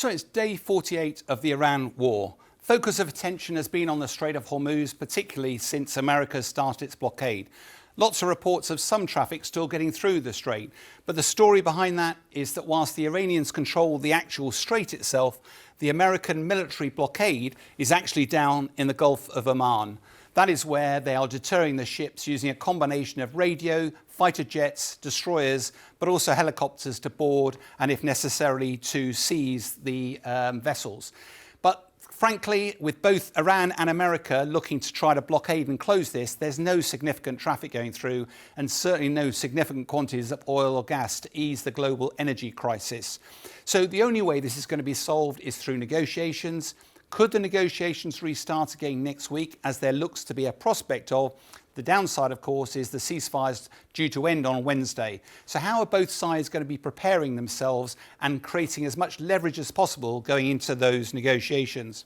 So it's day 48 of the Iran war. Focus of attention has been on the Strait of Hormuz, particularly since America started its blockade. Lots of reports of some traffic still getting through the strait, but the story behind that is that whilst the Iranians control the actual strait itself, the American military blockade is actually down in the Gulf of Oman. That is where they are deterring the ships using a combination of radio, fighter jets, destroyers, but also helicopters to board and, if necessary, to seize the vessels. But frankly, with both Iran and America looking to try to blockade and close this, there's no significant traffic going through and certainly no significant quantities of oil or gas to ease the global energy crisis. So the only way this is going to be solved is through negotiations. Could the negotiations restart again next week, as there looks to be a prospect of? The downside, of course, is the ceasefire's due to end on Wednesday. So how are both sides going to be preparing themselves and creating as much leverage as possible going into those negotiations?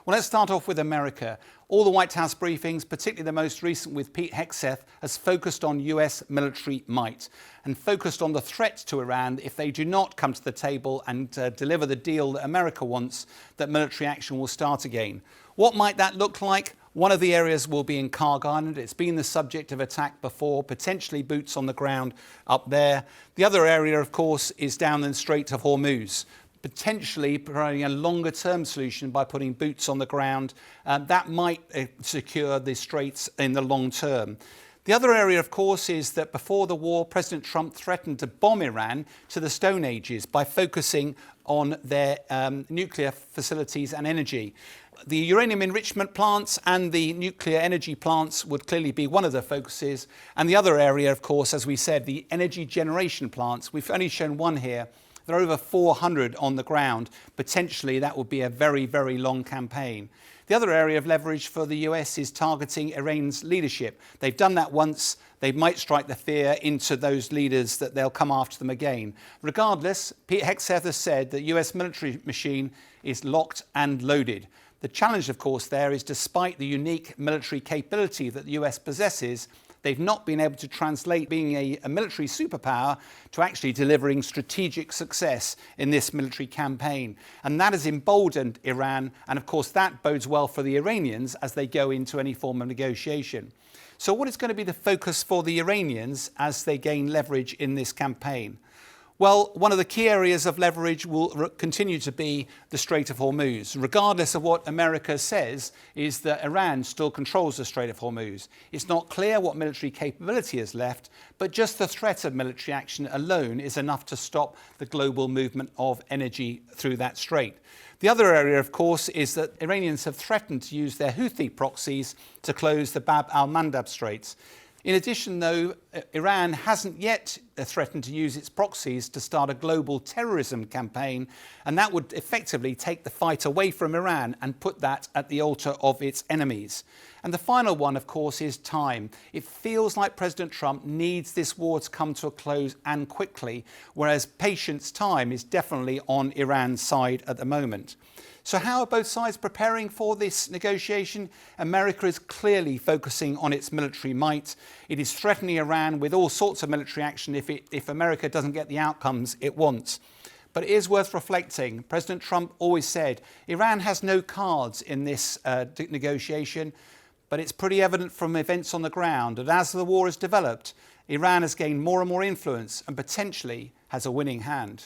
Well, let's start off with America. All the White House briefings, particularly the most recent with Pete Hegseth, has focused on US military might and focused on the threat to Iran if they do not come to the table and deliver the deal that America wants, that military action will start again. What might that look like? One of the areas will be in Kharg Island. It's been the subject of attack before, potentially boots on the ground up there. The other area, of course, is down in the Strait of Hormuz, potentially providing a longer-term solution by putting boots on the ground. That might secure the straits in the long term. The other area, of course, is that before the war, President Trump threatened to bomb Iran to the Stone Ages by focusing on their nuclear facilities and energy. The uranium enrichment plants and the nuclear energy plants would clearly be one of the focuses. And the other area, of course, as we said, the energy generation plants. We've only shown one here. There are over 400 on the ground. Potentially, that would be a very, very long campaign. The other area of leverage for the US is targeting Iran's leadership. They've done that once. They might strike the fear into those leaders that they'll come after them again. Regardless, Pete Hegseth has said that US military machine is locked and loaded. The challenge, of course, there is despite the unique military capability that the US possesses, they've not been able to translate being a military superpower to actually delivering strategic success in this military campaign. And that has emboldened Iran. And of course, that bodes well for the Iranians as they go into any form of negotiation. So what is going to be the focus for the Iranians as they gain leverage in this campaign? Well, one of the key areas of leverage will continue to be the Strait of Hormuz. Regardless of what America says, is that Iran still controls the Strait of Hormuz. It's not clear what military capability is left, but just the threat of military action alone is enough to stop the global movement of energy through that strait. The other area, of course, is that Iranians have threatened to use their Houthi proxies to close the Bab al-Mandab Straits. In addition, though, Iran hasn't yet threatened to use its proxies to start a global terrorism campaign, and that would effectively take the fight away from Iran and put that at the altar of its enemies. And the final one, of course, is time. It feels like President Trump needs this war to come to a close and quickly, whereas patience time is definitely on Iran's side at the moment. So how are both sides preparing for this negotiation? America is clearly focusing on its military might. It is threatening Iran with all sorts of military action if America doesn't get the outcomes it wants. But it is worth reflecting. President Trump always said Iran has no cards in this negotiation, but it's pretty evident from events on the ground that as the war has developed, Iran has gained more and more influence and potentially has a winning hand.